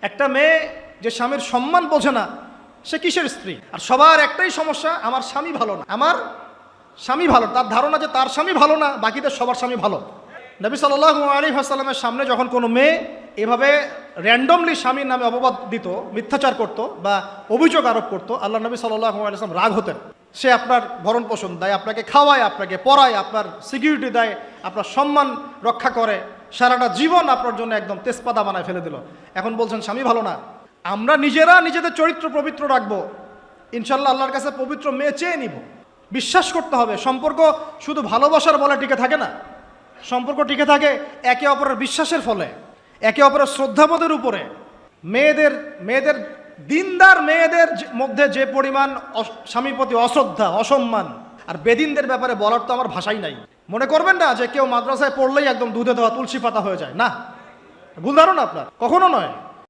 একটা মেয়ে যে স্বামীর সম্মান বোঝে না, সে কিসের স্ত্রী? আর সবার একটাই সমস্যা, আমার স্বামী ভালো না, আমার স্বামী ভালো। তার ধারণা যে তার স্বামী ভালো না, বাকিদের সবার স্বামী ভালো। নবী সাল্লাল্লাহু আলাইহি ওয়াসাল্লামের সামনে যখন কোনো মেয়ে এভাবে র্যান্ডমলি স্বামীর নামে অপবাদ দিত, মিথ্যাচার করত বা অভিযোগ আরোপ করত, আল্লাহ নবী সাল্লাল্লাহু আলাইহি ওয়াসাল্লাম রাগ হতেন। সে আপনার ভরণ পোষণ দেয়, আপনাকে খাওয়ায়, আপনাকে পড়ায়, আপনার সিকিউরিটি দেয়, আপনার সম্মান রক্ষা করে, সারাটা জীবন আপনার জন্য একদম তেজপাতা বানায় ফেলে দিল। এখন বলছেন স্বামী ভালো না। আমরা নিজেরা নিজেদের চরিত্র পবিত্র রাখবো, ইনশাল্লাহ আল্লাহর কাছে পবিত্র মেয়ে চেয়ে নিব। বিশ্বাস করতে হবে সম্পর্ক শুধু ভালোবাসার বলে টিকে থাকে না, সম্পর্ক টিকে থাকে একে অপরের বিশ্বাসের ফলে, একে অপরের শ্রদ্ধাবোধের উপরে। মেয়েদের দিনদার মেয়েদের মধ্যে যে পরিমাণ স্বামীর প্রতি অশ্রদ্ধা, অসম্মান, আর বেদিনদের ব্যাপারে বলার তো আমার ভাষাই নাই। মনে করবেন না যে কেউ মাদ্রাসায় পড়লেই একদম দুধে দেওয়া তুলসী পাতা হয়ে যায়, না, ভুল ধারণা আপনার, কখনো নয়।